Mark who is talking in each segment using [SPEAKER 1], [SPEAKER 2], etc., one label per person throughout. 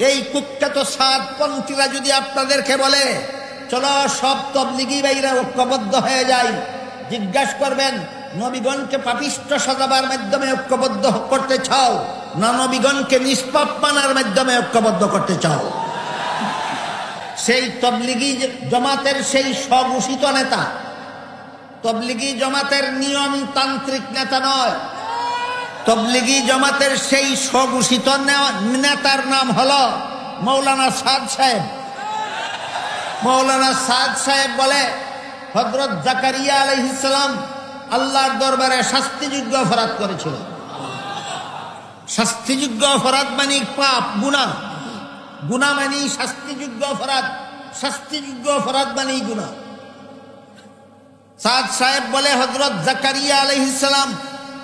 [SPEAKER 1] এই কুখ্যাত সাতপন্থীরা যদি আপনাদেরকে বলে চলো সব তবলিগি ভাইরা ঐক্যবদ্ধ হয়ে যাই, জিজ্ঞাসা করবেন নবীগণকে পাপিষ্ঠ সাজাবার মাধ্যমে ঐক্যবদ্ধ করতে চাও না নবীগণকে নিষ্পাপ মানার মাধ্যমে ঐক্যবদ্ধ করতে চাও? সেই তবলিগি জমাতের সেই স্বঘোষিত নেতা, তবলিগি জমাতের নিয়মতান্ত্রিক নেতা নয়, তবলিগি জমাতের সেই স্বঘোষিত নেতার নাম হলো মৌলানা সাদ সাহেব। মৌলানা সাদ সাহেব বলে হযরত জাকারিয়া আলাইহিস সালাম আল্লাহর দরবারে শাস্তিযোগ্য অপরাধ করেছিল। শাস্তিযোগ্য অপরাধ মানে পাপ, গুনাহ। গুনাহ মানে শাস্তিযোগ্য অপরাধ, শাস্তিযোগ্য অপরাধ মানে গুনাহ। সাদ সাহেব বলে হযরত জাকারিয়া আলাইহিস সালাম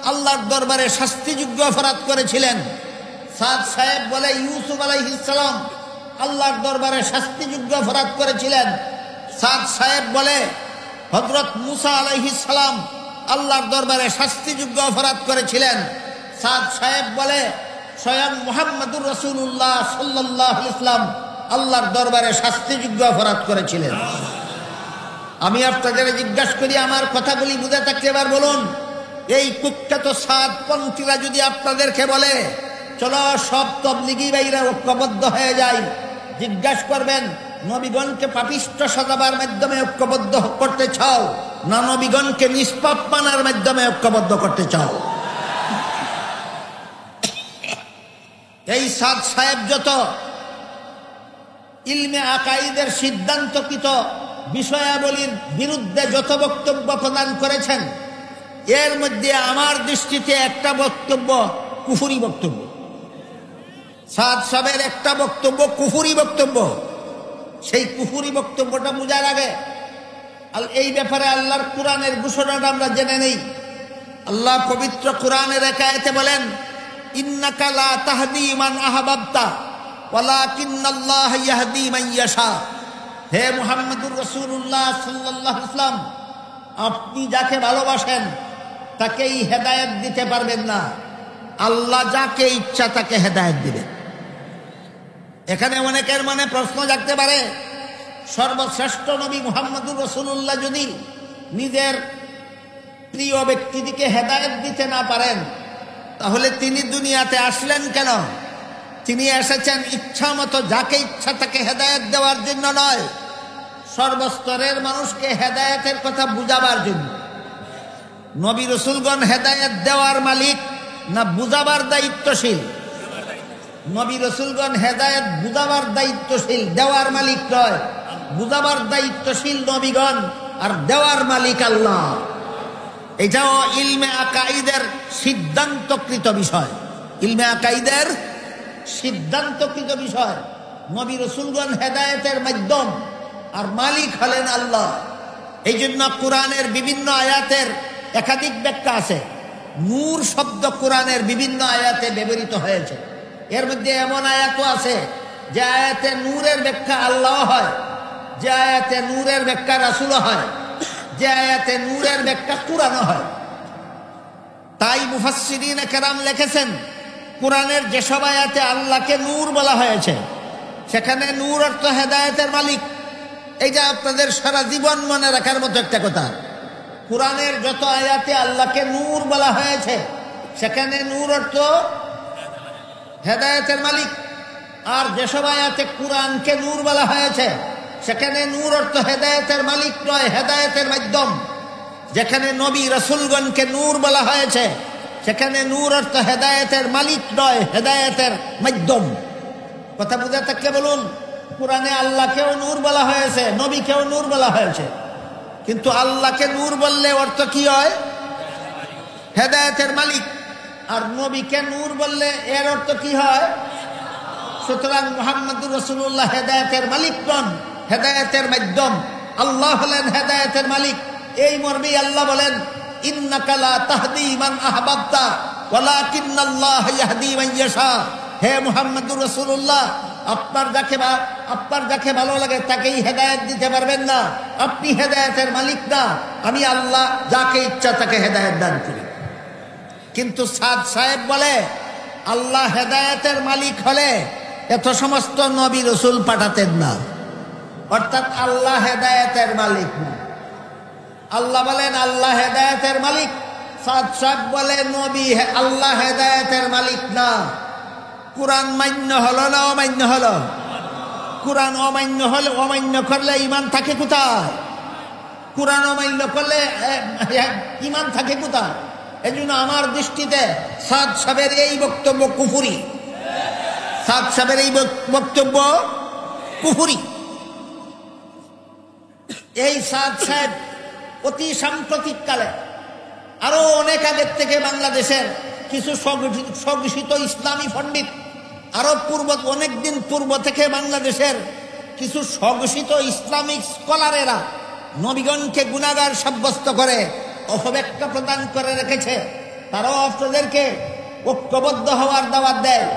[SPEAKER 1] আল্লাহর দরবারে শাস্তিযোগ্য অপরাধ করেছিলেন। সাদ সাহেব বলে ইউসুফ আলাইহিস সালাম আল্লাহর দরবারে শাস্তিযোগ্য অপরাধ করেছিলেন। সাদ সাহেব বলে হযরত মুসা আলাইহিস সালাম আল্লাহর দরবারে শাস্তিযোগ্য অপরাধ করেছিলেন। সাদ সাহেব বলে স্বয়ং মুহাম্মদুর রাসূলুল্লাহ সাল্লাল্লাহু আলাইহি ওয়াসাল্লাম আল্লাহর দরবারে শাস্তিযোগ্য অপরাধ করেছিলেন। আমি আপনাদের জিজ্ঞাসা করি, আমার কথাগুলি বুঝে থাকলে এবার বলুন, এই কুখ্যাত সাতপন্থীরা যদি আপনাদেরকে বলে চলো সব তবলিগি ভাইরা ঐক্যবদ্ধ হয়ে যাই, জিজ্ঞাসা করবেন নবীগণকে পাপিষ্ঠ সাজাবার মাধ্যমে ঐক্যবদ্ধ করতে চাও না নবীগণকে নিষ্পাপ মানার মাধ্যমে ঐক্যবদ্ধ করতে চাও? এই সাদ সাহেব যত ইলমে আকাইদের সিদ্ধান্তকৃত বিষয়াবলীর বিরুদ্ধে যত বক্তব্য প্রদান করেছেন, এর মধ্যে আমার দৃষ্টিতে একটা বক্তব্য কুফরি বক্তব্য। সাদ সাহেবের একটা বক্তব্য কুফরি বক্তব্য। সেই কুফরি বক্তব্যটা বোঝার আগে এই ব্যাপারে আল্লাহর কোরআনের ঘোষণাটা আমরা জেনে নেই। আল্লাহ পবিত্র কোরআনের এক আয়াতে বলেন, ইন্নাকা লা তাহদি মান আহবাবতা ওয়ালাকিন্নাল্লাহ ইয়াহদি মান ইয়াশা। হে মুহাম্মদুর রাসূলুল্লাহ সাল্লাল্লাহু আলাইহি ওয়াসাল্লাম, আপনি যাকে ভালোবাসেন তাকেই হেদায়েত দিতে পারবেন না, আল্লাহ যাকে ইচ্ছা তাকে হেদায়েত দিবেন। এখানে অনেকের মনে প্রশ্ন জাগতে পারে, সর্বশ্রেষ্ঠ নবী মুহাম্মদুর রাসূলুল্লাহ যদি নিজের প্রিয় ব্যক্তিটিকে হেদায়েত দিতে না পারেন, তাহলে তিনি দুনিয়াতে আসলেন কেন? তিনি এসেছেন ইচ্ছা মতো যাকে ইচ্ছা তাকে হেদায়েত দেওয়ার জন্য নয়, সর্বস্তরের মানুষকে হেদায়েতের কথা বুঝাবার জন্য। নবী রাসূলগণ হেদায়েত দেওয়ার মালিক না বুঝাবার দায়িত্বশীল? নবী রাসূলগণ হেদায়েত বুঝাবার দায়িত্বশীল, দেওয়ার মালিক নয়। বুঝাবার দায়িত্বশীল নবীগণ আর দেওয়ার মালিক আল্লাহ। এটাও ইলমে আকাইদের সিদ্ধান্তকৃত বিষয়, ইলমে আকাইদের সিদ্ধান্তকৃত বিষয়। নবী রাসূলগণ হেদায়েতের মাধ্যম আর মালিক হলেন আল্লাহ। এই জন্য কোরআনের বিভিন্ন আয়াতের একাধিক ব্যাখ্যা আছে। নূর শব্দ কোরআনের বিভিন্ন আয়াতে ব্যবহৃত হয়েছে। এর মধ্যে এমন আয়াতও আছে যে আয়াতে নূরের ব্যাখ্যা আল্লাহ হয়, যে আয়াতে নূরের ব্যাখ্যা রাসূল হয়, যে আয়াতে নূরের ব্যাখ্যা কোরআনও হয়। তাই মুফাসসিরিনে কেরাম লিখেছেন, কোরআনের যেসব আয়াতে আল্লাহকে নূর বলা হয়েছে সেখানে নূর অর্থ হেদায়েতের মালিক। এইটা আপনাদের সারা জীবন মনে রাখার মতো একটা কথা। কোরআনের যত আয়াতে আল্লাহকে নূর বলা হয়েছে সেখানে নূর অর্থ হেদায়েতের মালিক। আর যেসব আয়াতে কোরআনকে নূর বলা হয়েছে সেখানে নূর অর্থ হেদায়েতের মালিক নয়, হেদায়েতের মাধ্যম। যেখানে নবী রাসূলগণকে নূর বলা হয়েছে সেখানে নূর অর্থ হেদায়েতের মালিক নয়, হেদায়েতের মাধ্যম। কথা বুঝে থাকলে বলুন, কোরআনে আল্লাহকেও নূর বলা হয়েছে, নবীকেও নূর বলা হয়েছে, কিন্তু আল্লাহকে নূর বললে অর্থ কি হয়? হেদায়েতের মালিক। আর নবীকে নূর বললে এর অর্থ কি হয়? সুতরাং মুহাম্মদুর রাসূলুল্লাহ হেদায়েতের মালিক নন, হেদায়েতের মাধ্যম। আল্লাহ হলেন হেদায়েতের মালিক। এই মর্মে আল্লাহ বলেন, ইন্নাকা লা তাহদি মান আহবাবতা ওয়ালাকিন্নাল্লাহ ইয়াহদি মান ইয়াশা। হে মুহাম্মদুর রাসূলুল্লাহ, আপনার যাকে ভালো লাগে তাকেই হেদায়েত দিতে পারবেন না, আপনি হেদায়েতের মালিক না, আমি আল্লাহ যাকে ইচ্ছা তাকে হেদায়েত দান করি। কিন্তু সাদ সাহেব বলে আল্লাহ হেদায়েতের মালিক হলে এত সমস্ত নবী রসুল পাঠাতেন না। অর্থাৎ আল্লাহ হেদায়েতের মালিক না। আল্লাহ বলেন আল্লাহ হেদায়েতের মালিক, সাদ সাহেব বলে নবী আল্লাহ হেদায়েতের মালিক না। কোরআন মান্য হলো না অমান্য হলো? কোরআন অমান্য হলে, অমান্য করলে ইমান থাকে কোথায়? কোরআন অমান্য করলে ইমান থাকে কোথায়? এই জন্য আমার দৃষ্টিতে সাদ সাহেবের এই বক্তব্য কুফরি। সাদ সাহেবের এই বক্তব্য কুফরি। এই সাদ সাহেব অতি সাম্প্রতিক কালে, আরো অনেক আগের থেকে বাংলাদেশের কিছু স্বঘোষিত ইসলামী পণ্ডিত, আরো অনেকদিন পূর্ব থেকে বাংলাদেশের কিছু স্বঘোষিত ইসলামিক স্কলারেরা নবীগণকে গুনাহগার সাব্যস্ত করে অপব্যাখ্যা প্রদান করে রেখেছে। তারাও আপনাদেরকে ঐক্যবদ্ধ হওয়ার দাওয়াত দেয়।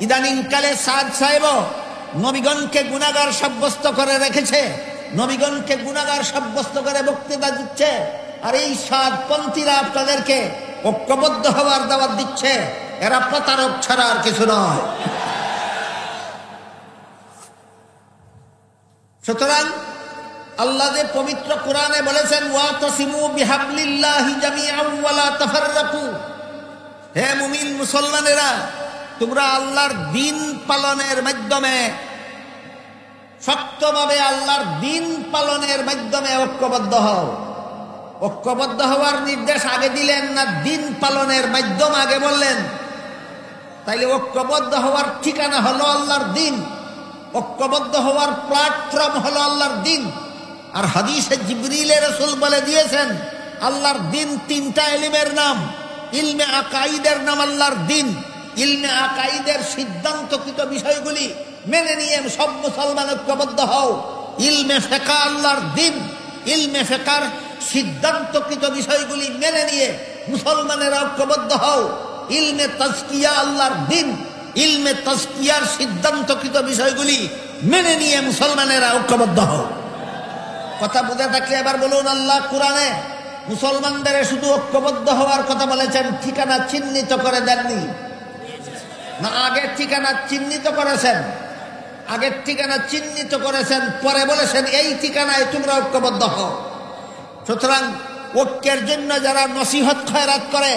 [SPEAKER 1] ইদানিং কালে সাদ সাহেব নবীগণকে গুনাহগার সাব্যস্ত করে রেখেছে, নবীগণকে গুনাহগার সাব্যস্ত করে বক্তৃতা দিচ্ছে। আর এই সাদপন্থীরা আপনাদেরকে ঐক্যবদ্ধ হওয়ার দাওয়াত দিচ্ছে। এরা প্রতারক ছাড়া আর কিছু নয়। সুতরাং আল্লাহ যে পবিত্র কোরআনে বলেছেন ওয়াতাসিমু বিহাবলিল্লাহি জামিআন ওয়া লা তাফাররাকু, হে মুমিন মুসলমানেরা, তোমরা আল্লাহর দ্বীন পালনের মাধ্যমে, শক্তভাবে আল্লাহর দ্বীন পালনের মাধ্যমে ঐক্যবদ্ধ হও। ঐক্যবদ্ধ হওয়ার নির্দেশ আগে দিলেন না দ্বীন পালনের মাধ্যম আগে বললেন? তাইলে ঐক্যবদ্ধ হওয়ার ঠিকানা হলো আল্লাহর দ্বীন, ঐক্যবদ্ধ হওয়ার প্ল্যাটফর্ম হলো আল্লাহর দ্বীন। আর হাদিসে জিবরিল রাসূল বলে দিয়েছেন আল্লাহর দ্বীন তিনটা ইলমের নাম। ইলমে আকাইদের নাম আল্লাহর দ্বীন। ইলমে আকাইদের সিদ্ধান্তকৃত বিষয়গুলি মেনে নিয়ে সব মুসলমান ঐক্যবদ্ধ হও। ইলমে ফিকহ আল্লাহর দ্বীন। ইলমে ফিকহর সিদ্ধান্তকৃত বিষয়গুলি মেনে নিয়ে মুসলমানেরা ঐক্যবদ্ধ হও। ইলমে তাজকিয়া আল্লাহর দ্বীন। ইলমে তাজকিয়ার সিদ্ধান্তকৃত বিষয়গুলি মেনে নিয়ে মুসলমানেরা ঐক্যবদ্ধ হও। কথা বুঝে থাকলে এবার বলুন, আল্লাহ কোরআনে মুসলমানদের শুধু ঐক্যবদ্ধ হওয়ার কথা বলেছেন, ঠিকানা চিহ্নিত করে দেননি? না, আগের ঠিকানা চিহ্নিত করেছেন। আগের ঠিকানা চিহ্নিত করেছেন, পরে বলেছেন এই ঠিকানায় তোমরা ঐক্যবদ্ধ হও। সুতরাং ঐক্যের জন্য যারা নসিহত খয়রাত করে,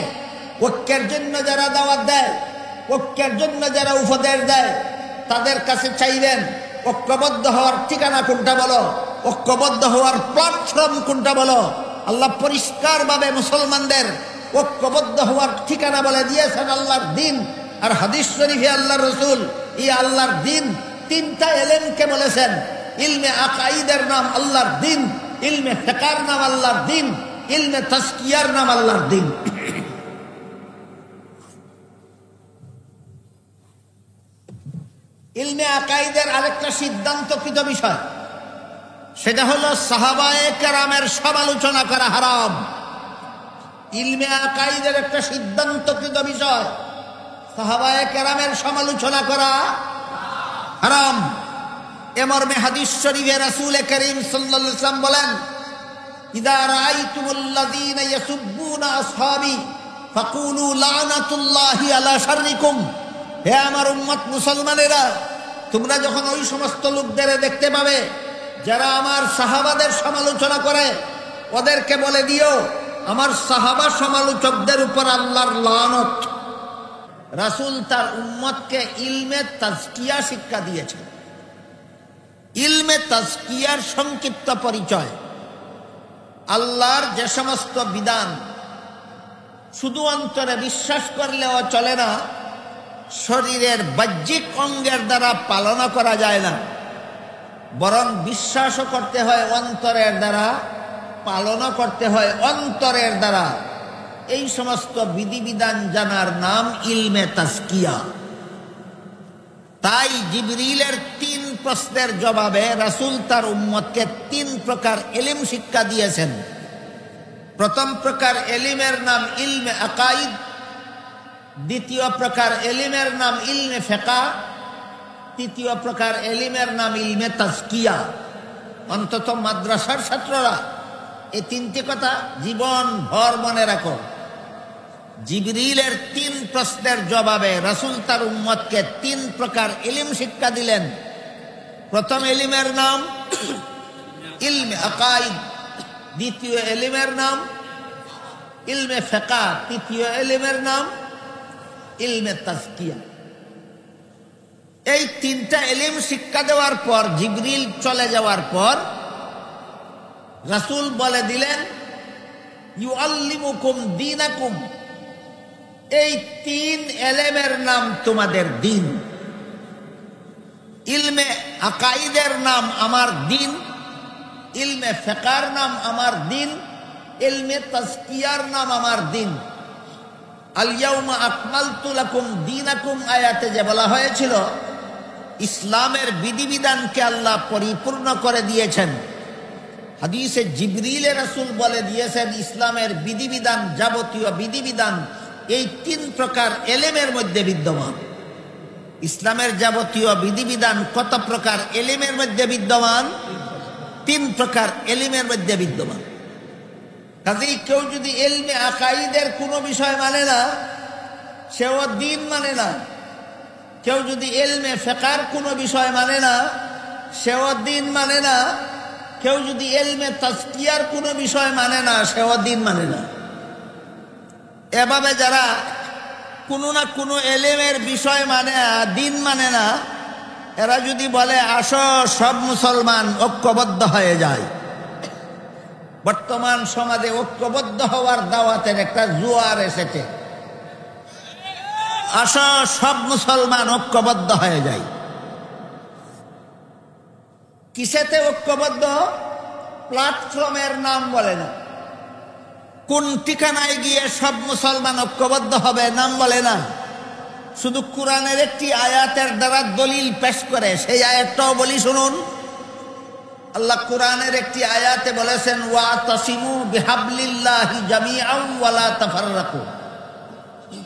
[SPEAKER 1] ঐক্যের জন্য যারা দাওয়াত দেয়, ঐক্যের জন্য যারা উপদেশ দেয়, তাদের কাছে চাইবেন ঐক্যবদ্ধ হওয়ার ঠিকানা কোনটা বলো, ঐক্যবদ্ধ হওয়ার প্ল্যাটফর্ম কোনটা বলো। আল্লাহ পরিষ্কার ভাবে মুসলমানদের ঐক্যবদ্ধ হওয়ার ঠিকানা বলে দিয়েছেন আল্লাহর দ্বীন। আর হাদিস শরীফে আল্লাহর রাসূল এই আল্লাহর দ্বীন তিনটা ইলমকে বলেছেন। ইলমে আকাইদের নাম আল্লাহর দ্বীন, ইলমে ফিকহর নাম আল্লাহর দ্বীন, ইলমে তাজকিয়ার নাম আল্লাহর দ্বীন। ইলমে আকাইদের আরেকটা সিদ্ধান্তকৃত বিষয়, সেটা হলো সাহাবায়ে কেরামের সমালোচনা করা হারাম। ইলমে আকাইদের একটা সিদ্ধান্তকৃত বিষয়, সাহাবায়ে কেরামের সমালোচনা করা হারাম। এ মর্মে হাদিস শরীফে রাসূল করিম সাল্লাল্লাহু আলাইহি ওয়াসাল্লাম বলেন, ইযা রাআইতুমুল্লাযীনা ইয়াসুব্বুনা আসহাবী ফাকুলু লানাতুল্লাহি আলা শাররিকুম। হে আমার উম্মত মুসলমানেরা, তোমরা যখন ওই সমস্ত লোকদের দেখতে পাবে যারা আমার সাহাবাদের সমালোচনা করে, ওদেরকে বলে দিও আমার সাহাবা সমালোচকদের উপর আল্লাহর লানত। রাসূল তার উম্মতকে ইলমে তাজকিয়া শিক্ষা দিয়েছেন। ইলমে তাজকিয়ার সংক্ষিপ্ত পরিচয়, আল্লাহর যে সমস্ত বিধান শুধু অন্তরে বিশ্বাস করলেও চলে না, শরীরের বাহ্যিক অঙ্গের দ্বারা পালন করা যায় না, বরং বিশ্বাসও করতে হয় অন্তরের দ্বারা, পালনও করতে হয় অন্তরের দ্বারা। এই সমস্ত বিধিবিধান জানার নাম ইলমে তাজকিয়া। তাই জিবরিলের 3 প্রশ্নের জবাবে রাসূল তার উম্মতকে 3 প্রকার ইলম শিক্ষা দিয়েছেন। প্রথম প্রকার ইলমের নাম ইলমে আকাইদ, দ্বিতীয় প্রকার ইলমের নাম ইলমে ফিকহ, তৃতীয় প্রকার ইলমের নাম ইলমে তাজকিয়া। অন্তত মাদ্রাসার ছাত্ররা এই 3টি কথা জীবন ভর মনে রাখো। জিবরিলের 3 প্রশ্নের জবাবে রাসূল তার উম্মতকে 3 প্রকার ইলম শিক্ষা দিলেন। প্রথম ইলমের নাম ইলমে আকাইদ, দ্বিতীয় ইলমের নাম ইলমে ফিকহ, তৃতীয় ইলমের নাম ইলমে তাজকিয়া। এই 3টা ইলম শিক্ষা দেওয়ার পর জিবরিল চলে যাওয়ার পর রাসূল বলে দিলেন ইউআল্লিমুকুম দীনাকুম, এই 3 ইলমের নাম তোমাদের দিন। ইলমে আকাইদের নাম আমার দিন, ইলমে ফিকহর নাম আমার দিন, ইলমে তাজকিয়ার নাম আমার দিন। আল ইয়াউমা আকমালতু লাকুম দীনাকুম আয়াতে যে বলা হয়েছিল ইসলামের বিধিবিধানকে আল্লাহ পরিপূর্ণ করে দিয়েছেন, হাদিসে জিবরিলে রাসূল বলে দিয়েছেন ইসলামের বিধিবিধান, যাবতীয় বিধিবিধান এই 3 প্রকার ইলমের মধ্যে বিদ্যমান। ইসলামের যাবতীয় বিধিবিধান কত প্রকার ইলমের মধ্যে বিদ্যমান? 3 প্রকার ইলমের মধ্যে বিদ্যমান। কাজেই কেউ যদি ইলমে আকাইদের কোনো বিষয় মানে না, সেও দিন মানে না। কেউ যদি ইলমে ফিকহর কোনো বিষয় মানে না, সেও দিন মানে না। কেউ যদি ইলমে তাজকিয়ার কোনো বিষয় মানে না, সেও দিন মানে না। এভাবে যারা কোনো না কোনো ইলমের বিষয় মানে দিন মানে না, এরা যদি বলে আসো সব মুসলমান ঐক্যবদ্ধ হয়ে যায়, বর্তমান সমাজে ঐক্যবদ্ধ হওয়ার দাওয়াতের একটা জোয়ার এসেছে। আসো সব মুসলমান ঐক্যবদ্ধ হয়ে যায়। কিসেতে ঐক্যবদ্ধ? প্ল্যাটফর্মের নাম বলে না। কোন ঠিকানায় গিয়ে সব মুসলমান ঐক্যবদ্ধ হবে নাম বলে না। শুধু কোরআনের একটি আয়াতের দ্বারা দলিল পেশ করে, সেই আয়াতটাও বলি শুনুন। আল্লাহ কোরআনের একটি আয়াতে বলেছেন ওয়াতাসিমু বিহাবলিল্লাহি জামিআন ওয়া লা তাফাররাকু।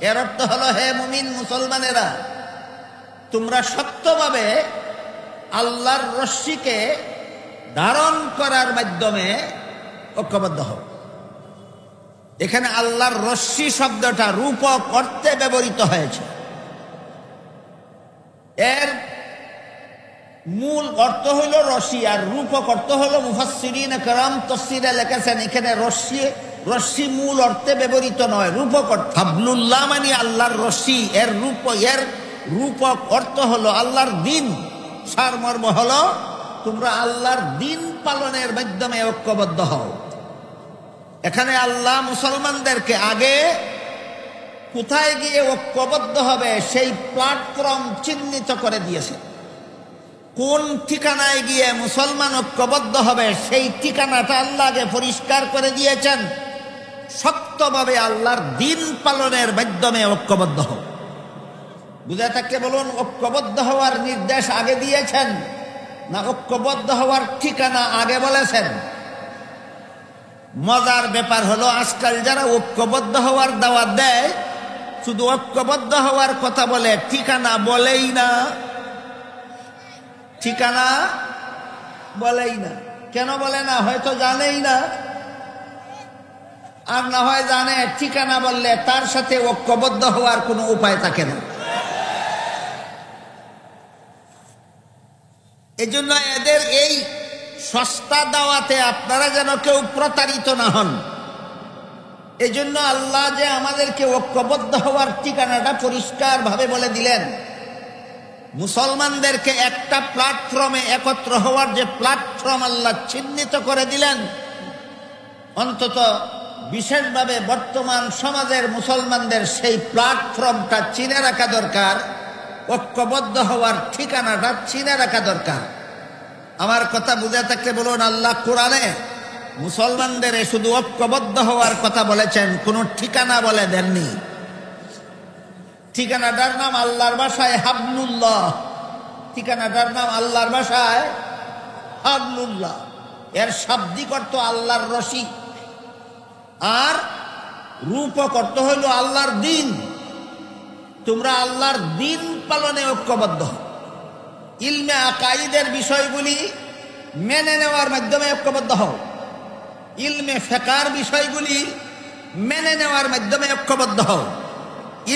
[SPEAKER 1] এর অর্থ হলো হে মুমিন মুসলমানেরা, তোমরা শক্তভাবে আল্লাহর রশ্মিকে ধারণ করার মাধ্যমে ঐক্যবদ্ধ হও। এখানে আল্লাহর রশ্মি শব্দটা রূপক অর্থে ব্যবহৃত হয়েছে। এর মূল অর্থ হইল রশ্মি, আর রূপক অর্থ হলো মুফাসসিরিন কেরাম তাফসীরে লিখেছেন এখানে রশ্মি মূল অর্থে ব্যবহৃত নয়, রূপক অর্থ। হাবলুল্লাহ মানে আল্লাহর রশ্মি, এর রূপক অর্থ হলো আল্লাহর দিন। সারমর্ম হলো তোমরা আল্লাহর দিন পালনের মাধ্যমে ঐক্যবদ্ধ হও। এখানে আল্লাহ মুসলমানদেরকে আগে কোথায় গিয়ে ঐক্যবদ্ধ হবে সেই প্ল্যাটফর্ম চিহ্নিত করে দিয়েছে। কোন ঠিকানায় গিয়ে মুসলমান ঐক্যবদ্ধ হবে সেই ঠিকানাটা আল্লাহ আগে পরিষ্কার করে দিয়েছেন। শক্তভাবে আল্লাহর দিন পালনের মাধ্যমে ঐক্যবদ্ধ হও। বুঝে থাকলে বলুন, ঐক্যবদ্ধ হওয়ার নির্দেশ আগে দিয়েছেন না ঐক্যবদ্ধ হওয়ার ঠিকানা আগে বলেছেন? মজার ব্যাপার হলো আজকাল যারা ঐক্যবদ্ধ হওয়ার দাওয়াত দেয় শুধু ঐক্যবদ্ধ হওয়ার কথা বলে, ঠিকানা বলেই না। ঠিকানা বলেই না। কেন বলে না? হয়তো জানেই না, আর না হয় জানে ঠিকানা বললে তার সাথে ঐক্যবদ্ধ হওয়ার কোনো উপায় থাকে না। এজন্য এদের এই সস্তা দাওয়াতে আপনারা যেন কেউ প্রতারিত না হন। এজন্য আল্লাহ যে আমাদেরকে ঐক্যবদ্ধ হওয়ার ঠিকানাটা পরিষ্কার ভাবে বলে দিলেন। মুসলমানদেরকে একটা প্ল্যাটফর্মে একত্র হওয়ার যে প্ল্যাটফর্ম আল্লাহ চিহ্নিত করে দিলেন, অন্তত বিশেষভাবে বর্তমান সমাজের মুসলমানদের সেই প্ল্যাটফর্মটা চিনে রাখা দরকার। ঐক্যবদ্ধ হওয়ার ঠিকানাটা চিনে রাখা দরকার। আমার কথা বুঝে থাকলে বলুন, আল্লাহ কোরআনে মুসলমানদের শুধু ঐক্যবদ্ধ হওয়ার কথা বলেছেন, কোনো ঠিকানা বলে দেননি। ঠিকানাটার নাম আল্লাহর ভাষায় হাবলুল্লাহ। ঠিকানাটার নাম আল্লাহর ভাষায় হাবলুল্লাহ। এর শাব্দিক অর্থ আল্লাহর রশি, আর রূপক অর্থ হইল আল্লাহর দিন। তোমরা আল্লাহর দিন পালনে ঐক্যবদ্ধ। ইলমে আকাইদের বিষয়গুলি মেনে নেওয়ার মাধ্যমে ঐক্যবদ্ধ হও। ইলমে ফিকহের বিষয়গুলি মেনে নেওয়ার মাধ্যমে ঐক্যবদ্ধ হও।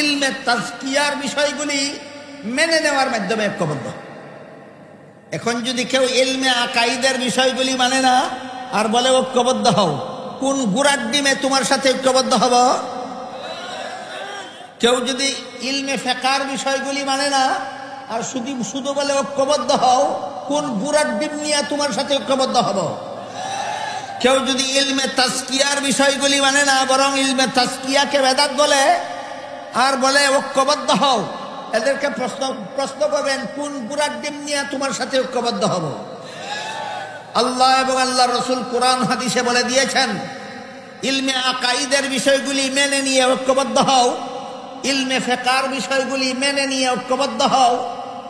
[SPEAKER 1] ইলমে তাজকিয়ার বিষয়গুলি মেনে নেওয়ার মাধ্যমে ঐক্যবদ্ধ। এখন যদি কেউ ইলমে আকাইদের বিষয়গুলি মানে না আর বলে ঐক্যবদ্ধ হও, কোন গুড়ার ডিমে তোমার সাথে ঐক্যবদ্ধ হব? কেউ যদি ইলমে ফিকহের বিষয়গুলি মানে না আর শুধু বলে ঐক্যবদ্ধ হও, কোন গুড়ার ডিম নিয়ে তোমার সাথে ঐক্যবদ্ধ হব? কেউ যদি ইলমে তাজকিয়ার বিষয়গুলি মানে না, বরং ইলমে তাজকিয়াকে বেদাত বলে আর বলে ঐক্যবদ্ধ হও, এদেরকে প্রশ্ন করবেন কোন গুড়ার ডিম নিয়ে তোমার সাথে ঐক্যবদ্ধ হব? আল্লাহ এবং আল্লাহর রাসূল কোরআন হাদিসে বলে দিয়েছেন, ইলমে আকাইদের বিষয়গুলি মেনে নিয়ে ঐক্যবদ্ধ হও, ইলমে ফিকহের বিষয়গুলি মেনে নিয়ে ঐক্যবদ্ধ হও,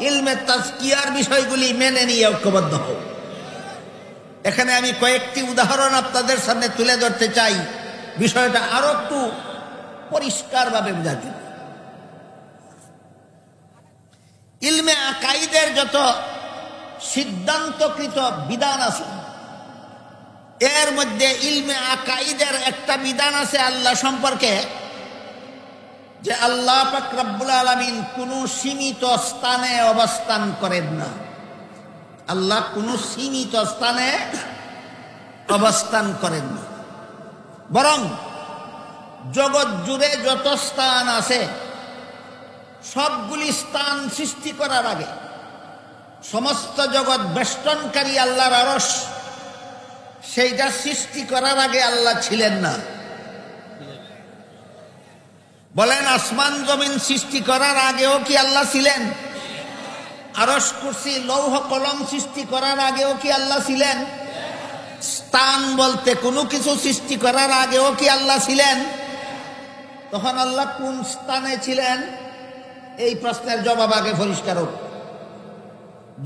[SPEAKER 1] ইলমে তাজকিয়ার বিষয়গুলি মেনে নিয়ে ঐক্যবদ্ধ হও। এখানে আমি কয়েকটি উদাহরণ আপনাদের সামনে তুলে ধরতে চাই, বিষয়টা আরো একটু পরিষ্কারভাবে বোঝার জন্য। ইলমে আকাইদের যত সিদ্ধান্তকৃত বিধান আছে, এর মধ্যে ইলমে আকাইদের একটা বিধান আছে আল্লাহ সম্পর্কে, যে আল্লাহ পাক রব্বুল আলামিন কোন সীমিত স্থানে অবস্থান করেন না। আল্লাহ কোন সীমিত স্থানে অবস্থান করেন না, বরং জগৎ জুড়ে যত স্থান আছে সবগুলি স্থান সৃষ্টি করার আগে সমস্ত জগৎ বেষ্টনকারী আল্লাহর আরশ, সেইটা সৃষ্টি করার আগে আল্লাহ ছিলেন না। বলেন, আসমান জমিন সৃষ্টি করার আগেও কি আল্লাহ ছিলেন? আরশ কুরসি লৌহ কলম সৃষ্টি করার আগেও কি আল্লাহ ছিলেন? স্থান বলতে কোনো কিছু সৃষ্টি করার আগেও কি আল্লাহ ছিলেন? তখন আল্লাহ কোন স্থানে ছিলেন, এই প্রশ্নের জবাব আগে পরিষ্কার হোক।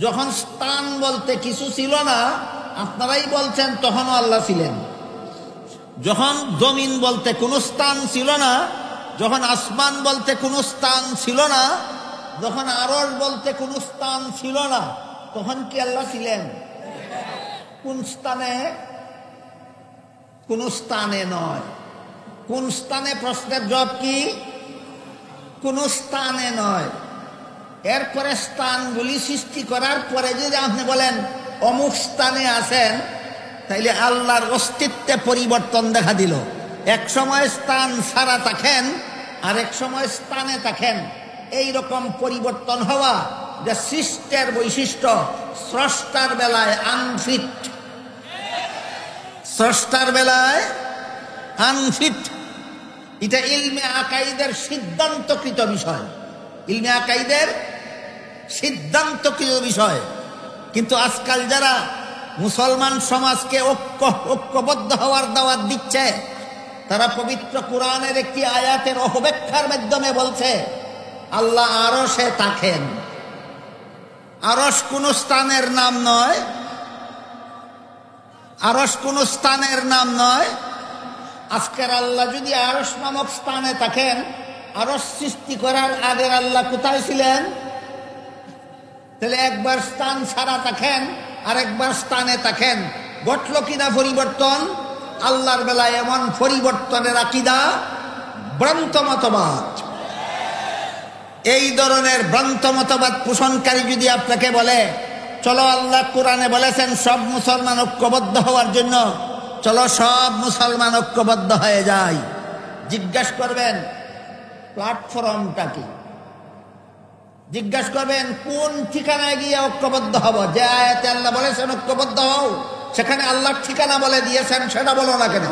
[SPEAKER 1] যখন স্থান বলতে কিছু ছিল না, আপনারাই বলছেন তখনও আল্লাহ ছিলেন। যখন জমিন বলতে কোনো স্থান ছিল না, যখন আসমান বলতে কোনো স্থান ছিল না, যখন আরশ বলতে কোনো স্থান ছিল না, তখন কি আল্লাহ ছিলেন? কোন স্থানে? কোন স্থানে নয়। কোন স্থানে প্রশ্নের জবাব কি? কোন স্থানে নয়। এরপরে স্থানগুলি সৃষ্টি করার পরে যদি আপনি বলেন অমুক স্থানে আছেন, তাইলে আল্লাহর অস্তিত্বে পরিবর্তন দেখা দিল। এক সময় স্থান ছাড়া থাকেন আর এক সময় স্থানে থাকেন। এই রকম পরিবর্তন হওয়া যে সৃষ্টের বৈশিষ্ট্য, স্রষ্টার বেলায় আনফিট, স্রষ্টার বেলায় আনফিট। এটা ইলমে আকাইদের সিদ্ধান্তকৃত বিষয়, ইলমে আকাইদের সিদ্ধান্তকৃত বিষয়। কিন্তু আজকাল যারা মুসলমান সমাজকে ঐক্যবদ্ধ হওয়ার দাওয়াত দিচ্ছে, তারা পবিত্র কোরআনের একটি আয়াতের অপব্যাখ্যার মাধ্যমে বলছে আল্লাহ আরশে থাকেন। আরশ কোন স্থানের নাম নয়, আরশ কোন স্থানের নাম নয়। আজকের আল্লাহ যদি আরশ নামক স্থানে থাকেন, আরশ সৃষ্টি করার আগের আল্লাহ কোথায় ছিলেন? তাহলে একবার স্থান ছাড়া থাকেন আর একবার স্থানে থাকেন, ঘটল কিনা পরিবর্তন? আল্লাহর বেলায় এমন পরিবর্তনের আকীদা ভ্রান্ত মতবাদ। এই ধরনের ভ্রান্ত মতবাদ পোষণকারী যদি আপনাকে বলে চলো আল্লাহ কোরআনে বলেছেন সব মুসলমান ঐক্যবদ্ধ হওয়ার জন্য, চলো সব মুসলমান ঐক্যবদ্ধ হয়ে যায়, জিজ্ঞাসা করবেন প্ল্যাটফর্মটা কি? জিজ্ঞাসা করবেন কোন ঠিকানায় গিয়ে ঐক্যবদ্ধ হব? যে আয়াতে আল্লাহ বলেছেন ঐক্যবদ্ধ হও, সেখানে আল্লাহর ঠিকানা বলে দিয়েছেন, সেটা বলো না কেন?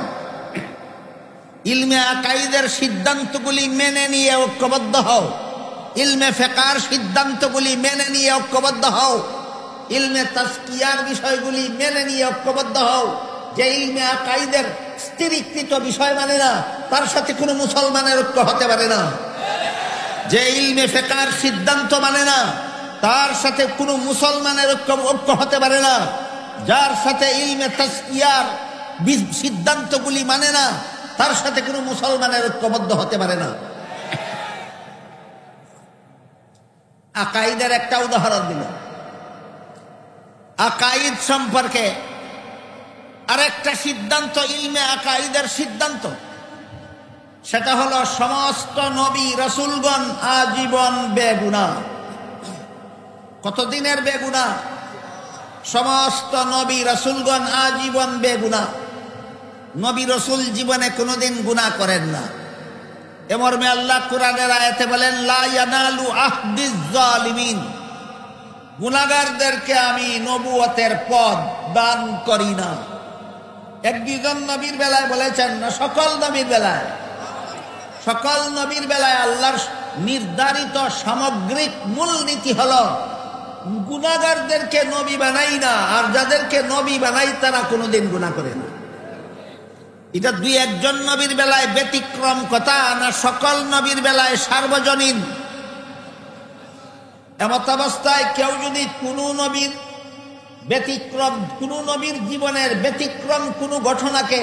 [SPEAKER 1] ইলমে আকাইদের সিদ্ধান্তগুলি মেনে নিয়ে ঐক্যবদ্ধ হও, ইলমে ফিকহের সিদ্ধান্তগুলি মেনে নিয়ে ঐক্যবদ্ধ হও, ইলমে তাজকিয়ার বিষয়গুলি মেনে নিয়ে ঐক্যবদ্ধ হও। যে ইলমে আকাইদের স্থিরীকৃত বিষয় মানে না, তার সাথে কোনো মুসলমানের ঐক্য হতে পারে না। যে ইলমে ফিকহের সিদ্ধান্ত মানে না, তার সাথে কোনো মুসলমানের ঐক্য হতে পারে না। যার সাথে ইলমে তাজকিয়ার সিদ্ধান্তগুলি মানে না, তার সাথে কোনো মুসলমানের ঐক্যবদ্ধ হতে পারে না। আকাইদের একটা উদাহরণ দিল। আকাইদ সম্পর্কে আরেকটা সিদ্ধান্ত, ইলমে আকাইদের সিদ্ধান্ত, সেটা হলো সমস্ত নবী রাসূলগণ আজীবন বেগুনাহ। কতদিনের বেগুনাহ? সমস্ত নবী রাসূলগণ আজীবন বেগুনাহ। নবী রাসূল জীবনে কোনোদিন গুনাহ করেন না। এ মর্মে আল্লাহ কোরআনের আয়াতে বলেন, লা ইয়ানালু আহদিজ জালিমিন, গুনাহগারদেরকে আমি নবুয়তের পদ দান করি না। এক দুজন নবীর বেলায় বলেছেন না, সকল নবীর বেলায়। সকল নবীর বেলায় আল্লাহর নির্ধারিত সামগ্রিক মূলনীতি হলো গুনাহগারদেরকে নবী বানাই না, আর যাদেরকে নবী বানাই তারা কোনোদিন গুনাহ করে না। এটা দুই একজন নবীর বেলায় ব্যতিক্রম কথা না, সকল নবীর বেলায় সার্বজনীন। এমত অবস্থায় কেউ যদি কোনো নবীর ব্যতিক্রম, কোনো নবীর জীবনের ব্যতিক্রম কোনো ঘটনাকে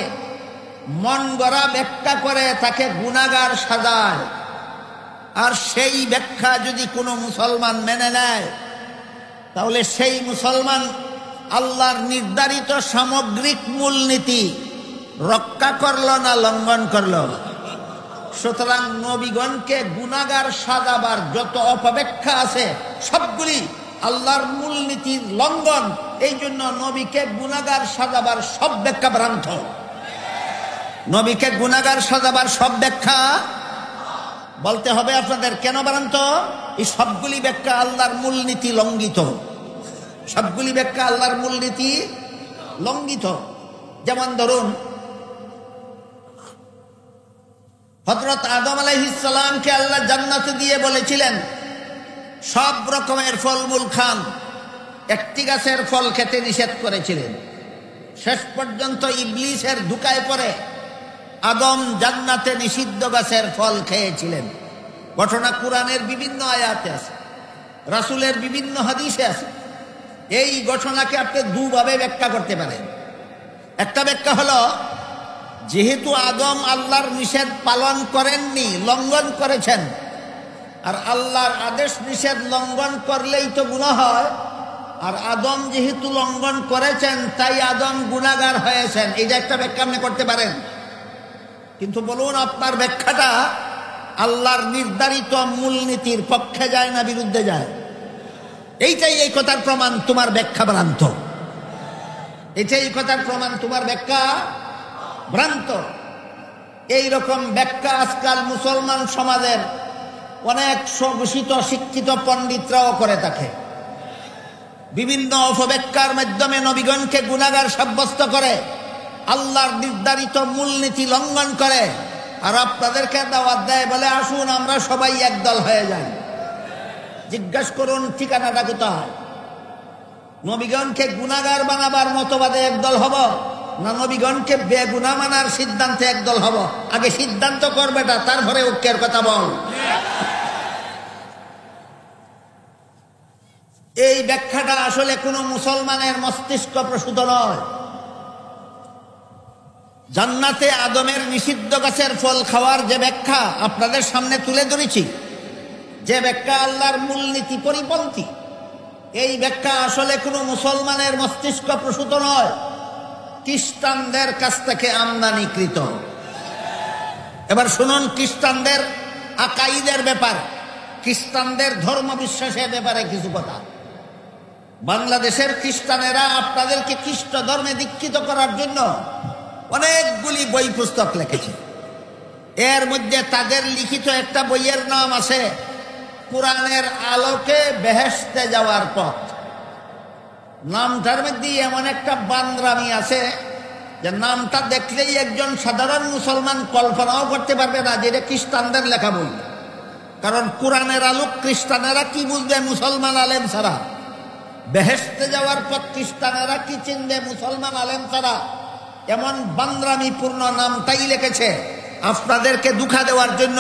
[SPEAKER 1] মন গড়া ব্যাখ্যা করে তাকে গুনাহগার সাজায়, আর সেই ব্যাখ্যা যদি কোনো মুসলমান মেনে নেয়, তাহলে সেই মুসলমান আল্লাহর নির্ধারিত সামগ্রিক মূলনীতি রক্ষা করলো না লঙ্ঘন করলো? সুতরাং নবীগণকে গুনাহগার সাজাবার যত অপব্যাখ্যা আছে সবগুলি আল্লাহর মূলনীতির লঙ্ঘন। এই জন্য নবীকে গুনাহগার সাজাবার সব ব্যাখ্যা ভ্রান্ত। নবীকে গুনাহগার সাজাবার সব ব্যাখ্যা বলতে হবে আপনাদের কেন ভ্রান্ত? এই সবগুলি ব্যাখ্যা আল্লাহর মূলনীতি লঙ্ঘিত। সবগুলি ব্যাখ্যা আল্লাহর মূলনীতি লঙ্ঘিত। যেমন ধরুন, হযরত আদম আলাইহিস সালামকে আল্লাহ জান্নাতে দিয়ে বলেছিলেন সব রকমের ফলমূল খান, একটি গাছের ফল খেতে নিষেধ করেছিলেন। শেষ পর্যন্ত ইবলিসের ধোঁকায় পড়ে আদম জান্নাতে নিষিদ্ধ গাছের ফল খেয়েছিলেন। ঘটনা কোরআনের বিভিন্ন আয়াতে আছে, রাসূলের বিভিন্ন হাদিসে আছে। এই ঘটনাকে আপনি দুভাবে ব্যাখ্যা করতে পারেন। একটা ব্যাখ্যা হলো, যেহেতু আদম আল্লাহর নিষেধ পালন করেননি, লঙ্ঘন করেছেন, আর আল্লাহর আদেশ নিষেধ লঙ্ঘন করলেই তো গুনাহ হয়, আর আদম যেহেতু লঙ্ঘন করেছেন তাই আদম গুনাহগার হয়েছেন। এটা একটা ব্যাখ্যা আপনি করতে পারেন। কিন্তু বলুন, আপনার ব্যাখ্যাটা আল্লাহর নির্ধারিত মূলনীতির পক্ষে যায় না বিরুদ্ধে যায়? এইটাই এই কথার প্রমাণ তোমার ব্যাখ্যা ভ্রান্ত। এটাই এই কথার প্রমাণ তোমার ব্যাখ্যা ভ্রান্ত। এইরকম ব্যাখ্যা আজকাল মুসলমান সমাজের অনেক স্বঘোষিত শিক্ষিত পণ্ডিতরাও করে থাকে। বিভিন্ন অপব্যাখ্যার মাধ্যমে নবীগণকে গুনাহগার সাব্যস্ত করে, আল্লাহর নির্ধারিত মূলনীতি লঙ্ঘন করে, আর আপনাদেরকে দাওয়াত দেয়, বলে আসুন আমরা সবাই একদল হয়ে যাই। জিজ্ঞাসা করুন ঠিকানাটা কোথায়? নবীগণকে গুনাহগার বানাবার মতবাদে একদল হব, না নবীগণকে বেগুনাহ মানার সিদ্ধান্তে একদল হব? আগে সিদ্ধান্ত করবেটা, তারপরে ঐক্যের কথা বল। এই ব্যাখ্যাটা আসলে কোনো মুসলমানের মস্তিষ্ক প্রসূত নয়। জান্নাতে আদমের নিষিদ্ধ গাছের ফল খাওয়ার যে ব্যাখ্যা আপনাদের সামনে তুলে ধরেছি, যে ব্যাখ্যা আল্লাহর মূলনীতি পরিপন্থী, এই ব্যাখ্যা আসলে কোনো মুসলমানের মস্তিষ্ক প্রসূত নয়, খ্রিস্টানদের কাছ থেকে আমদানিকৃত। এবার শুনুন খ্রিস্টানদের আকাইদের ব্যাপার, খ্রিস্টানদের ধর্ম বিশ্বাসের ব্যাপারে কিছু কথা। বাংলাদেশের খ্রিস্টানেরা আপনাদেরকে খ্রিস্ট ধর্মে দীক্ষিত করার জন্য অনেকগুলি বই পুস্তক লিখেছে। এর মধ্যে তাদের লিখিত একটা বইয়ের নাম আছে কোরআনের আলোকে বেহেশতে যাওয়ার পথ। নামটার মধ্যে এমন একটা বান্দরামি আছে যে নামটা দেখলেই একজন সাধারণ মুসলমান কল্পনাও করতে পারবে না যে এটা খ্রিস্টানদের লেখা বই। কারণ কোরআনের আলোক খ্রিস্টানেরা কি বুঝবে মুসলমান আলেম ছাড়া? বেহেশতে যাওয়ার পথ খ্রিস্টানেরা কি চিনবে মুসলমান আলেম ছাড়া? এমন বান্দরামিপূর্ণ নামটাই লিখেছে আপনাদেরকে দুঃখা দেওয়ার জন্য,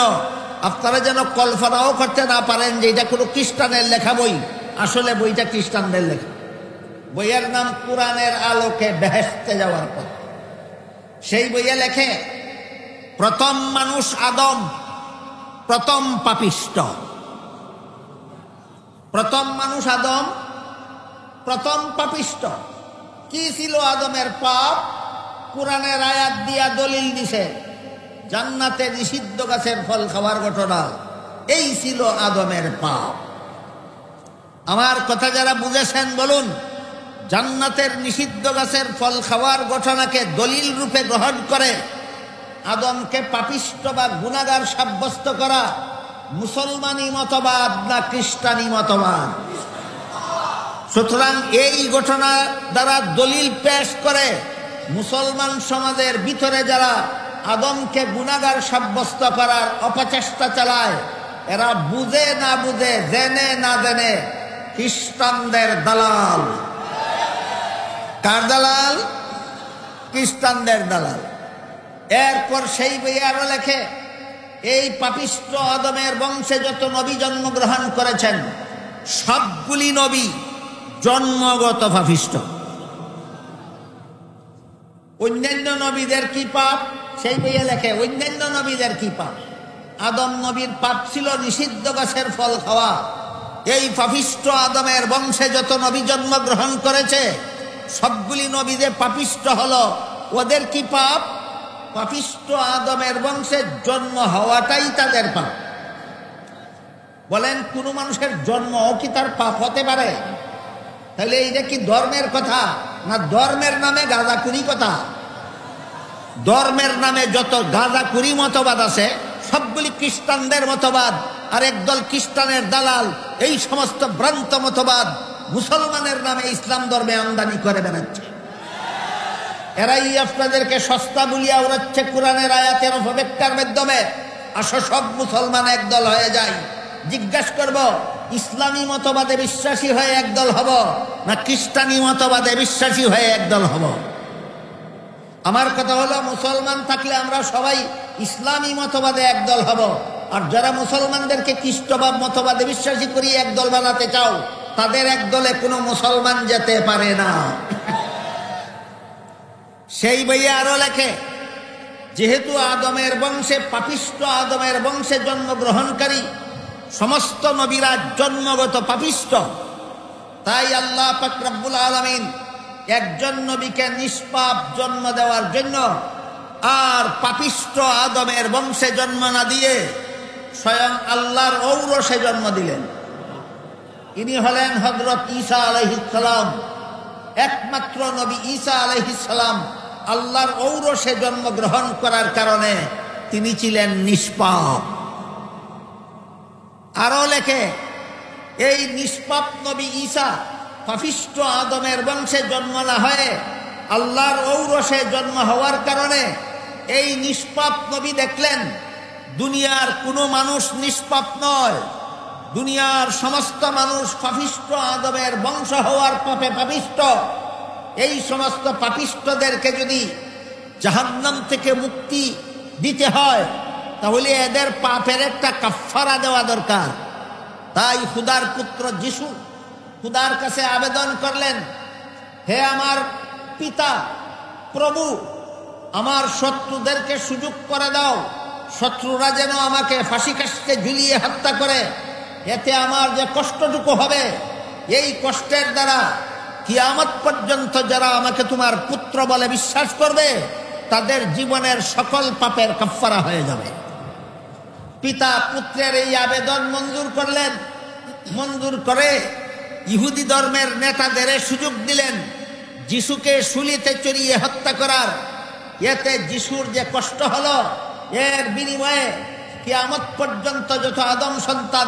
[SPEAKER 1] আপনারা যেন কল্পনাও করতে না পারেন যে এটা কোনো খ্রিস্টানের লেখা বই। আসলে বইটা খ্রিস্টানদের লেখা। বইয়ের নাম কোরআনের আলোকে বেহেশতে যাওয়ার পথ। সেই বইয়ে লেখে, প্রথম মানুষ আদম প্রথম পাপিষ্ট। প্রথম মানুষ আদম প্রথম পাপিষ্ট। কি ছিল আদমের পাপ? কোরআনের আয়াত দিয়া দলিল দিছে জান্নাতে নিষিদ্ধ গাছের ফল খাওয়ার ঘটনা, এই ছিল আদমের পাপ। আমার কথা যারা বুঝেছেন বলুন, জান্নাতের নিষিদ্ধ গাছের ফল খাওয়ার ঘটনাকে দলিল রূপে গ্রহণ করে আদমকে পাপিষ্ঠ বা গুনাহগার সাব্যস্ত করা মুসলমানি মতবাদ না খ্রিস্টানি মতবাদ? সুতরাং এই ঘটনা দ্বারা দলিল পেশ করে মুসলমান সমাজের ভিতরে যারা আদমকে গুনাহগার সাব্যস্ত করার অপচেষ্টা চালায়, এরা বুঝে না বুঝে, জেনে না জেনে খ্রিস্টানদের দালাল। কার দালাল? খ্রিস্টানদের দালাল। এরপর সেই বই আরো লেখে, এই পাপিষ্ঠ আদমের বংশে যত নবী জন্মগ্রহণ করেছেন সবগুলি নবী জন্মগত পাপিষ্ঠ। অন্যান্য নবীদের কি পাপ? সেই বইয়ে লেখে অন্যান্য নবীদের কি পাপ। আদম নবীর পাপ ছিল নিষিদ্ধ গাছের ফল খাওয়া। এই পাপিষ্ঠ আদমের বংশে যত নবী জন্মগ্রহণ করেছে সবগুলি নবীদের পাপিষ্ঠ হলো। ওদের কি পাপ? পাপিষ্ঠ আদমের বংশে জন্ম হওয়াটাই তাদের পাপ। বলেন, কোন মানুষের জন্মও কি তার পাপ হতে পারে? তাহলে এইটা কি ধর্মের কথা না ধর্মের নামে গাঁজাখুরি কথা? ধর্মের নামে যত গাঁজাখুরি মতবাদ আছে সবগুলি খ্রিস্টানদের মতবাদ, আর একদল খ্রিস্টানের দালাল এই সমস্ত ভ্রান্ত মতবাদ মুসলমানের নামে ইসলাম ধর্মে আমদানি করে বেড়াচ্ছে। এরাই আপনাদেরকে সস্তা বলিয়া উড়াচ্ছে কোরআনের আয়াতের অপব্যাখ্যার মাধ্যমে। আসো সব মুসলমান একদল হয়ে যায়। জিজ্ঞাসা করব, ইসলামী মতবাদে বিশ্বাসী হয়ে একদল হব না খ্রিস্টানি মতবাদে বিশ্বাসী হয়ে একদল হব? আমার কথা হলো, মুসলমান থাকলে আমরা সবাই ইসলামী মতবাদে একদল হব, আর যারা মুসলমানদেরকে খ্রিস্টবাদ মতবাদে বিশ্বাসী করি একদল বানাতে চাও, তাদের একদলে কোনো মুসলমান যেতে পারে না। সেই বইয়ে আরো লেখে, যেহেতু আদমের বংশে পাপিষ্ঠ আদমের বংশে জন্মগ্রহণকারী সমস্ত নবীরা জন্মগত পাপিষ্ঠ, তাই আল্লাহ পাক রব্বুল আলামিন একজন নবীকে নিষ্পাপ জন্ম দেওয়ার জন্য আর পাপিষ্ঠ আদমের বংশে জন্ম না দিয়ে স্বয়ং আল্লাহর ঔরসে জন্ম দিলেন। ইনি হলেন হযরত ঈসা আলাইহিস সালাম। একমাত্র নবী ঈসা আলাইহিস সালাম আল্লাহর ঔরসে জন্মগ্রহণ করার কারণে তিনি ছিলেন নিষ্পাপ। আরো লেখে, এই নিষ্পাপ নবী ঈসা পাপিষ্ঠ আদমের বংশে জন্ম না হয়ে আল্লাহর ঔরসে জন্ম হওয়ার কারণে এই নিষ্পাপ নবী দেখলেন দুনিয়ার কোনো মানুষ নিষ্পাপ নয়, দুনিয়ার সমস্ত মানুষ পাপিষ্ঠ আদমের বংশ হওয়ার পাপে পাপিষ্ঠ। এই সমস্ত পাপিষ্ঠদেরকে যদি জাহান্নাম থেকে মুক্তি দিতে হয় তাহলে এদের পাপের একটা কাফফারা দেওয়া দরকার। তাই খুদার পুত্র যিশু খুদার কাছে আবেদন করলেন, হে আমার পিতা প্রভু, আমার শত্রুদেরকে সুযোগ করে দাও, শত্রুরা যেন আমাকে ফাঁসি কাস্টে ঝুলিয়ে হত্যা করে। এতে আমার যে কষ্টটুকু হবে, এই কষ্টের দ্বারা কিয়ামত পর্যন্ত যারা আমাকে তোমার পুত্র বলে বিশ্বাস করবে তাদের জীবনের সকল পাপের কাফফারা হয়ে যাবে। পিতা পুত্রের এই আবেদন মঞ্জুর করলেন। মঞ্জুর করে ইহুদি ধর্মের নেতাদের সুযোগ দিলেন যিশুকে শুলিতে চড়িয়ে হত্যা করার। এতে যিশুর যে কষ্ট হলো, এর বিনিময়ে কিয়ামত পর্যন্ত যত আদম সন্তান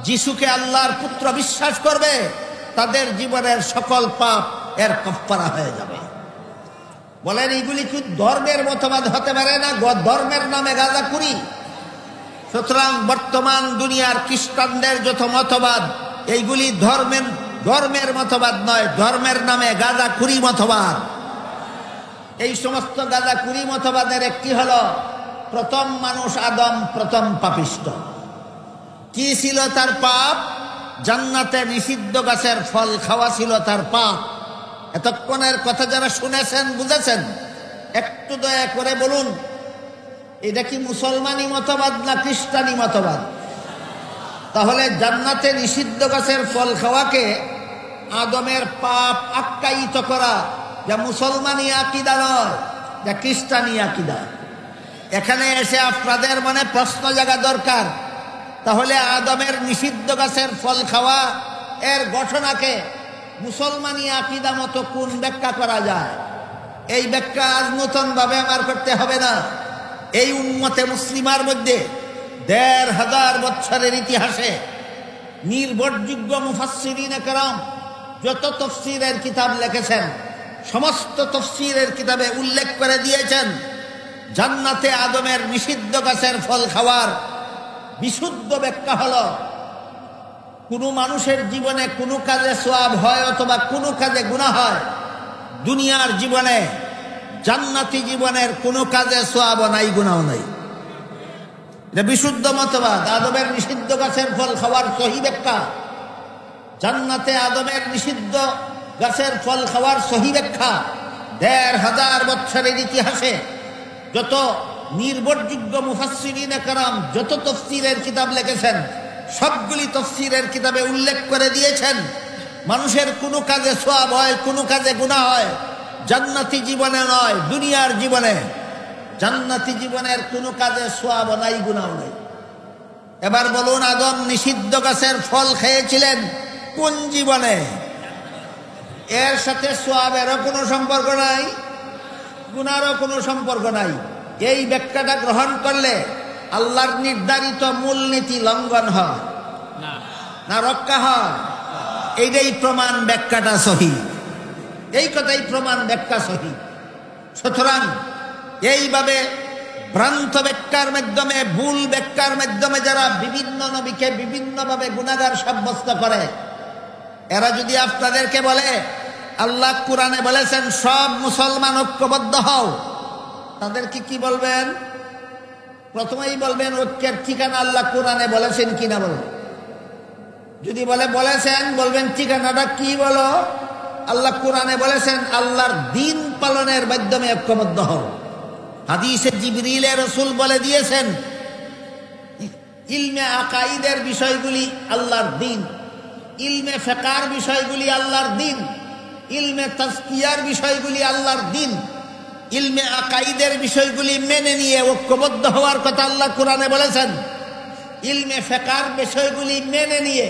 [SPEAKER 1] যিশুকে আল্লাহর পুত্র বিশ্বাস করবে তাদের জীবনের সকল পাপ এর কাফফারা হয়ে যাবে। বলেন, এগুলি কি ধর্মের মতবাদ হতে পারে না? ধর্মের নামে গাঁজাখুরি। সুতরাং বর্তমান দুনিয়ার খ্রিস্টানদের যত মতবাদ, এইগুলি ধর্মের মতবাদ নয়, ধর্মের নামে গাঁজাখুরি মতবাদ। এই সমস্ত গাঁজাখুরি মতবাদের একটি হলো, প্রথম মানুষ আদম প্রথম পাপিষ্ঠ। কি ছিল তার পাপ? জান্নাতে নিষিদ্ধ গাছের ফল খাওয়া ছিল তার পাপ। এতক্ষণের কথা যারা শুনেছেন বুঝেছেন, একটু দয়া করে বলুন, এটা কি মুসলমানি মতবাদ না খ্রিস্টানি মতবাদ? তাহলে জান্নাতে নিষিদ্ধ গাছের ফল খাওয়াকে আদমের পাপ আখ্যায়িত করা যা মুসলমানি আকীদা নয়, যা খ্রিস্টানি আকীদা। এখানে এসে আপনাদের মনে প্রশ্ন জাগা দরকার, তাহলে আদমের নিষিদ্ধ গাছের ফল খাওয়া এর ঘটনাকে মুসলমানি আকীদা মতো কোন ব্যাখ্যা করা যায়? এই ব্যাখ্যা আজ নতুন ভাবে আমার করতে হবে না। এই উম্মতে মুসলিমার মধ্যে ১৫০০ বছরের ইতিহাসে নির্ভরযোগ্য মুফাসসিরিনে কেরাম যত তাফসীরের কিতাব লিখেছেন, সমস্ত তাফসীরের কিতাবে উল্লেখ করে দিয়েছেন জান্নাতে আদমের নিষিদ্ধ গাছের ফল খাওয়ার বিশুদ্ধ ব্যাখ্যা হলো, কোনো মানুষের জীবনে কোনো কাজে সওয়াব হয় অথবা কোনো কাজে গুনাহ হয়, দুনিয়ার জীবনে জান্নাতি জীবনের কোনো কাজে সওয়াব নাই, গুনাহ নাই। এটা বিশুদ্ধ মতবাদ। আদমের নিষিদ্ধ গাছের ফল খাওয়ার সহি ব্যাখ্যা, জান্নাতে আদমের নিষিদ্ধ গাছের ফল খাওয়ার সহি ব্যাখ্যা ১৫০০ বছরের ইতিহাসে যত নির্ভরযোগ্য মুফাসসিরিনে কেরাম যত তাফসীরের কিতাব লিখেছেন, সবগুলি তাফসীরের কিতাবে উল্লেখ করে দিয়েছেন মানুষের কোনো কাজে সওয়াব হয়, কোনো কাজে গুনাহ হয়, জান্নাতি জীবনে নয়, দুনিয়ার জীবনে। জান্নাতি জীবনের কোনো কাজে সওয়াব নাই, গুনাহ নাই। এবার বলুন, আদম নিষিদ্ধ গাছের ফল খেয়েছিলেন কোন জীবনে? এর সাথে সওয়াবেরও কোনো সম্পর্ক নাই, গুনাহরও কোনো সম্পর্ক নাই। এই ব্যাখ্যাটা গ্রহণ করলে আল্লাহর নির্ধারিত মূলনীতি লঙ্ঘন হয় না রক্ষা হয়? এইটাই প্রমাণ ব্যাখ্যাটা সহি, এই কথাই প্রমাণ ব্যাখ্যা সহি। সুতরাং এইভাবে ভ্রান্ত ব্যাখ্যার মাধ্যমে, ভুল ব্যাখ্যার মাধ্যমে যারা বিভিন্ন নবীকে বিভিন্নভাবে গুনাহগার সাব্যস্ত করে, এরা যদি আপনাদেরকে বলে আল্লাহ কোরআনে বলেছেন সব মুসলমান ঐক্যবদ্ধ হও, তাদেরকে কি বলবেন? প্রথমেই বলবেন ঐক্যের ঠিকানা আল্লাহ কোরআনে বলেছেন কিনা বলবেন। যদি বলে বলেছেন, বলবেন ঠিকানাটা কি বলো? আল্লাহ কোরআনে বলেছেন আল্লাহর দ্বীন পালনের মাধ্যমে ঐক্যবদ্ধ হও। হাদিসে জিবরিলে রাসূল বলে দিয়েছেন ইলমে আকাইদের বিষয়গুলি আল্লাহর দ্বীন, ইলমে ফিকহের বিষয়গুলি আল্লাহর দ্বীন, ইলমে তাজকিয়ার বিষয়গুলি আল্লাহর দ্বীন। ইলমে আকাইদের বিষয়গুলি মেনে নিয়ে ঐক্যবদ্ধ হওয়ার কথা আল্লাহ কোরআনে বলেছেন। ইলমে ফিকহের বিষয়গুলি মেনে নিয়ে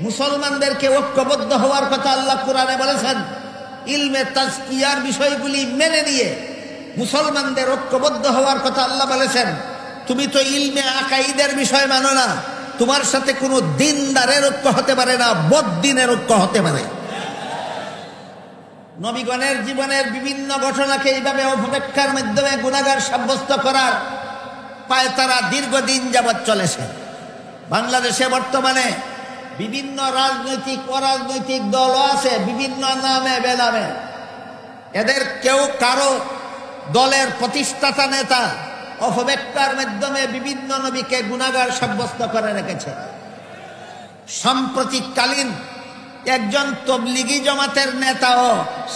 [SPEAKER 1] মুসলমানদেরকে ঐক্যবদ্ধ হওয়ার কথা আল্লাহ কোরআনে বলেছেন। ইলমে তাজকিয়ার বিষয়গুলি মেনে নিয়ে মুসলমানদের ঐক্যবদ্ধ হওয়ার কথা আল্লাহ বলেছেন। তুমি তো ইলমে আকাইদের বিষয় মানো না, তোমার সাথে কোনো দিনদারের ঐক্য হতে পারে না, বদ্দিনের ঐক্য হতে পারে। নবীগণের জীবনের বিভিন্ন ঘটনাকে এইভাবে অপব্যাখ্যার মাধ্যমে গুনাহগার সাব্যস্ত করার পায়তারা দীর্ঘদিন যাবৎ চলেছে। বাংলাদেশে বর্তমানে বিভিন্ন রাজনৈতিক অরাজনৈতিক দলও আছে, বিভিন্ন নামে বেনামে। এদের কেউ কারো দলের প্রতিষ্ঠাতা নেতা অপব্যাখ্যার মাধ্যমে বিভিন্ন নবীকে গুনাহগার সাব্যস্ত করে রেখেছে। সাম্প্রতিককালীন একজন তবলিগি জামাতের নেতাও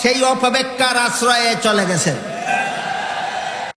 [SPEAKER 1] সেই অপব্যাখ্যার আশ্রয়ে চলে গেছে।